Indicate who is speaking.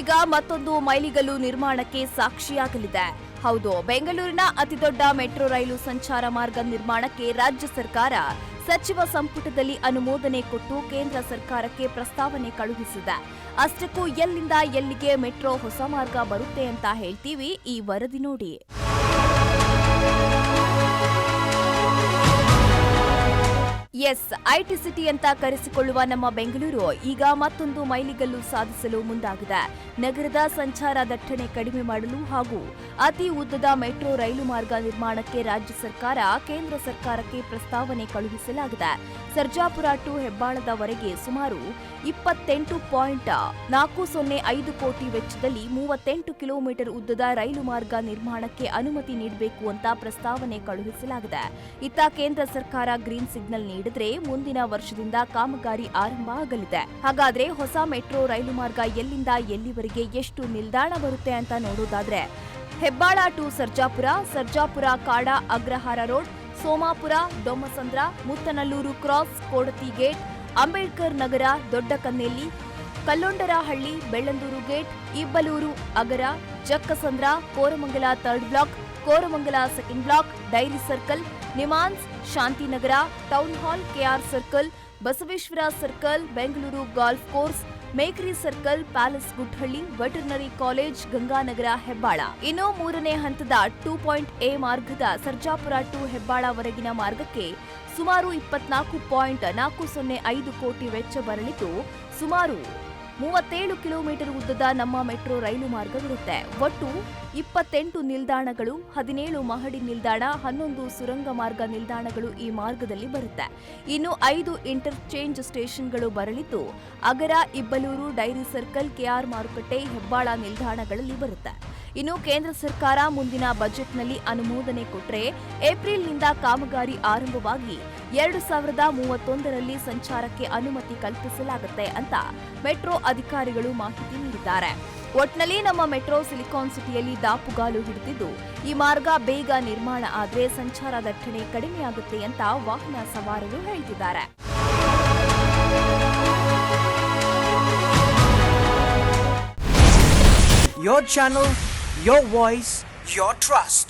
Speaker 1: ಈಗ ಮತ್ತೊಂದು ಮೈಲಿಗಲ್ಲು ನಿರ್ಮಾಣಕ್ಕೆ ಸಾಕ್ಷಿಯಾಗಲಿದೆ. ಹೌದು, ಬೆಂಗಳೂರಿನ ಅತಿದೊಡ್ಡ ಮೆಟ್ರೋ ರೈಲು ಸಂಚಾರ ಮಾರ್ಗ ನಿರ್ಮಾಣಕ್ಕೆ ರಾಜ್ಯ ಸರ್ಕಾರ ಸಚಿವ ಸಂಪುಟದಲ್ಲಿ ಅನುಮೋದನೆ ಕೊಟ್ಟು ಕೇಂದ್ರ ಸರ್ಕಾರಕ್ಕೆ ಪ್ರಸ್ತಾವನೆ ಕಳುಹಿಸಿದೆ. ಅಷ್ಟಕ್ಕೂ ಎಲ್ಲಿಂದ ಎಲ್ಲಿಗೆ ಮೆಟ್ರೋ ಹೊಸ ಮಾರ್ಗ ಬರುತ್ತೆ ಅಂತ ಹೇಳ್ತೀವಿ, ಈ ವರದಿ ನೋಡಿ. ಎಸ್, ಐಟಿ ಸಿಟಿ ಅಂತ ಕರೆಸಿಕೊಳ್ಳುವ ನಮ್ಮ ಬೆಂಗಳೂರು ಈಗ ಮತ್ತೊಂದು ಮೈಲಿಗಲ್ಲು ಸಾಧಿಸಲು ಮುಂದಾಗಿದೆ. ನಗರದ ಸಂಚಾರ ದಟ್ಟಣೆ ಕಡಿಮೆ ಮಾಡಲು ಹಾಗೂ ಅತಿ ಉದ್ದದ ಮೆಟ್ರೋ ರೈಲು ಮಾರ್ಗ ನಿರ್ಮಾಣಕ್ಕೆ ರಾಜ್ಯ ಸರ್ಕಾರ ಕೇಂದ್ರ ಸರ್ಕಾರಕ್ಕೆ ಪ್ರಸ್ತಾವನೆ ಕಳುಹಿಸಲಾಗಿದೆ. ಸರ್ಜಾಪುರ ಟು ಹೆಬ್ಬಾಳದವರೆಗೆ ಸುಮಾರು 28.405 ಕೋಟಿ ವೆಚ್ಚದಲ್ಲಿ 38 ಕಿಲೋಮೀಟರ್ ಉದ್ದದ ರೈಲು ಮಾರ್ಗ ನಿರ್ಮಾಣಕ್ಕೆ ಅನುಮತಿ ನೀಡಬೇಕು ಅಂತ ಪ್ರಸ್ತಾವನೆ ಕಳುಹಿಸಲಾಗಿದೆ. ಇತ್ತ ಕೇಂದ್ರ ಸರ್ಕಾರ ಗ್ರೀನ್ ಸಿಗ್ನಲ್ ನೀಡಿದ್ರೆ ಮುಂದಿನ ವರ್ಷದಿಂದ ಕಾಮಗಾರಿ ಆರಂಭ ಆಗಲಿದೆ. ಹಾಗಾದ್ರೆ ಹೊಸ ಮೆಟ್ರೋ ರೈಲು ಮಾರ್ಗ ಎಲ್ಲಿಂದ ಎಲ್ಲಿವರೆಗೆ ಎಷ್ಟು ನಿಲ್ದಾಣ ಬರುತ್ತೆ ಅಂತ ನೋಡೋದಾದ್ರೆ, Hebbal to Sarjapura, Sarjapura Kada Agrahara road, Somapura, Dommasandra, Muttanalluru cross, Kodathi gate, Ambedkar Nagar, Dodda Kannelli, Kallondarahalli, Bellandur gate, Ibbalur, Agara, Jakkasandra, Koramangala third block, Koramangala second block, dairy circle, NIMHANS, Shantinagar, town hall, KR circle, Basaveshwara circle, Bengaluru golf course, Mekhri circle, palace Guddahalli, veterinary college, Ganganagar, Hebbal. ಇನ್ನು ಮೂರನೇ ಹಂತದ 2.A ಮಾರ್ಗದ ಸರ್ಜಾಪುರ ಟು ಹೆಬ್ಬಾಳವರೆಗಿನ ಮಾರ್ಗಕ್ಕೆ ಸುಮಾರು 24.405 ಕೋಟಿ ವೆಚ್ಚ ಬರಲಿದ್ದು ಸುಮಾರು 37 ಕಿಲೋಮೀಟರ್ ಉದ್ದದ ನಮ್ಮ ಮೆಟ್ರೋ ರೈಲು ಮಾರ್ಗವಿರುತ್ತೆ. ಒಟ್ಟು 28 ನಿಲ್ದಾಣಗಳು, 17 ಮಹಡಿ ನಿಲ್ದಾಣ, 11 ಸುರಂಗ ಮಾರ್ಗ ನಿಲ್ದಾಣಗಳು ಈ ಮಾರ್ಗದಲ್ಲಿ ಬರುತ್ತೆ. ಇನ್ನು 5 ಇಂಟರ್ಚೇಂಜ್ ಸ್ಟೇಷನ್ಗಳು ಬರಲಿದ್ದು ಅಗರ, ಇಬ್ಬಲೂರು, ಡೈರಿ ಸರ್ಕಲ್, ಕೆಆರ್ ಮಾರುಕಟ್ಟೆ, ಹೆಬ್ಬಾಳ ನಿಲ್ದಾಣಗಳಲ್ಲಿ ಬರುತ್ತೆ. ಇನ್ನು ಕೇಂದ್ರ ಸರ್ಕಾರ ಮುಂದಿನ ಬಜೆಟ್ನಲ್ಲಿ ಅನುಮೋದನೆ ಕೊಟ್ಟರೆ ಏಪ್ರಿಲ್ನಿಂದ ಕಾಮಗಾರಿ ಆರಂಭವಾಗಿ 2031ರಲ್ಲಿ ಸಂಚಾರಕ್ಕೆ ಅನುಮತಿ ಕಲ್ಪಿಸಲಾಗುತ್ತೆ ಅಂತ ಮೆಟ್ರೋ ಅಧಿಕಾರಿಗಳು ಮಾಹಿತಿ ನೀಡಿದ್ದಾರೆ. ಒಟ್ನಲ್ಲಿ ನಮ್ಮ ಮೆಟ್ರೋ ಸಿಲಿಕಾನ್ ಸಿಟಿಯಲ್ಲಿ ದಾಪುಗಾಲು ಹಿಡಿದಿದ್ದು, ಈ ಮಾರ್ಗ ಬೇಗ ನಿರ್ಮಾಣ ಆದರೆ ಸಂಚಾರ ದಟ್ಟಣೆ ಕಡಿಮೆಯಾಗುತ್ತೆ ಅಂತ ವಾಹನ ಸವಾರರು ಹೇಳ್ತಿದ್ದಾರೆ.
Speaker 2: Your channel, your voice, your trust.